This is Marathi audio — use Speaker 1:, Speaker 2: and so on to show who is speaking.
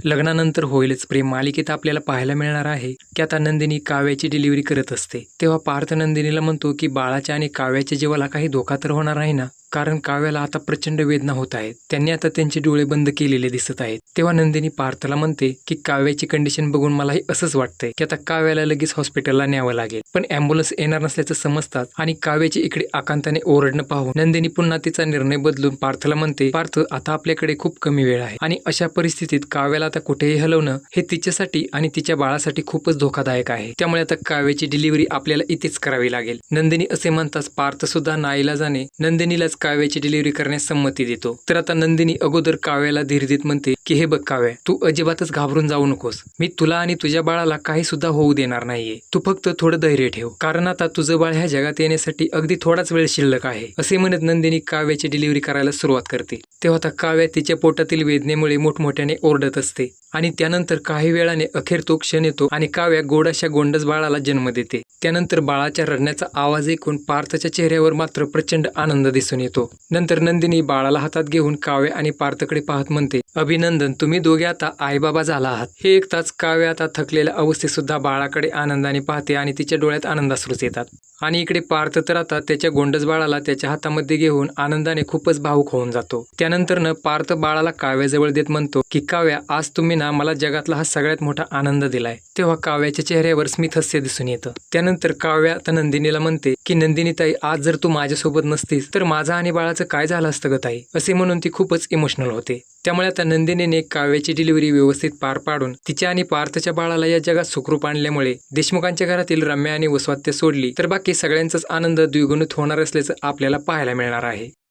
Speaker 1: लग्नानंतर होईलच प्रेम मालिकेत आपल्याला पाहायला मिळणार आहे की आता नंदिनी काव्याची डिलिव्हरी करत असते। तेव्हा पार्थ नंदिनीला म्हणतो की बाळाच्या आणि काव्याच्या जीवाला काही धोका तर होणार नाही ना, कारण काव्याला आता प्रचंड वेदना होत आहेत। त्यांनी आता त्यांचे डोळे बंद केलेले दिसत आहेत। तेव्हा नंदिनी पार्थला म्हणते की काव्याची कंडिशन बघून मलाही असंच वाटतंय की आता काव्याला लगेच हॉस्पिटलला न्यावं लागेल, पण ॲम्ब्युलन्स येणार नसल्याचं समजतात आणि काव्याची इकडे आकांताने ओरडणं पाहून नंदिनी पुन्हा तिचा निर्णय बदलून पार्थला म्हणते, पार्थ आता आपल्याकडे खूप कमी वेळ आहे आणि अशा परिस्थितीत काव्याला आता कुठेही हलवणं हे तिच्यासाठी आणि तिच्या बाळासाठी खूपच धोकादायक आहे। त्यामुळे आता काव्याची डिलिव्हरी आपल्याला इथेच करावी लागेल। नंदिनी असे म्हणताच पार्थ सुद्धा नाईलाजाने नंदिनीलाच काव्याची डिलिव्हरी करण्यास संमती देतो। तर आता नंदिनी अगोदर काव्याला धीर देत म्हणते की हे बघ काव्या, तू अजिबातच घाबरून जाऊ नकोस। मी तुला आणि तुझ्या बाळाला काही सुद्धा होऊ देणार नाहीये। तू फक्त थोडं धैर्य ठेव, कारण आता तुझं बाळ ह्या जगात येण्यासाठी अगदी थोडाच वेळ शिल्लक आहे। असे म्हणत नंदिनी काव्याची डिलिव्हरी करायला सुरुवात करते। तेव्हा आता काव्या तिच्या पोटातील वेदनेमुळे मोठमोठ्याने ओरडत असते आणि त्यानंतर काही वेळाने अखेर तो क्षण येतो आणि काव्या गोडाशा गोंडस बाळाला जन्म देते। त्यानंतर बाळाच्या रडण्याचा आवाज ऐकून पार्थच्या चेहऱ्यावर मात्र प्रचंड आनंद दिसून येतो। नंतर नंदिनी बाळाला हातात घेऊन काव्या आणि पार्थकडे पाहत म्हणते, अभिनंदन, तुम्ही दोघे आता आईबाबा झाला आहात। हे ऐकताच काव्या आता थकलेल्या अवस्थेत सुद्धा बाळाकडे आनंदाने पाहते आणि तिच्या डोळ्यात आनंदाश्रूच येतात। आणि इकडे पार्थ तर आता त्याच्या गोंडस बाळाला त्याच्या हातामध्ये घेऊन आनंदाने खूपच भावुक होऊन जातो। त्यानंतर पार्थ बाळाला काव्याजवळ देत म्हणतो की काव्या, आज तुम्ही ना मला जगातला हा सगळ्यात मोठा आनंद दिलाय। तेव्हा काव्याच्या चेहऱ्यावर स्मित हास्य दिसून येतं। त्यानंतर काव्या आता नंदिनीला म्हणते की नंदिनी ताई, आज जर तू माझ्यासोबत नसतीस तर माझा आणि बाळाचं काय झालं असतं ग ताई, असे म्हणून ती खूपच इमोशनल होते। त्यामुळे आता नंदिनीने काव्याची डिलिव्हरी व्यवस्थित पार पाडून तिच्या आणि पार्थच्या बाळाला या जगात सुखरूप आणल्यामुळे देशमुखांच्या घरातील रम्या आणि वसवात्या सोडली तर बाकी सगळ्यांचाच आनंद द्विगुणित होणार असल्याचं आपल्याला पाहायला मिळणार आहे।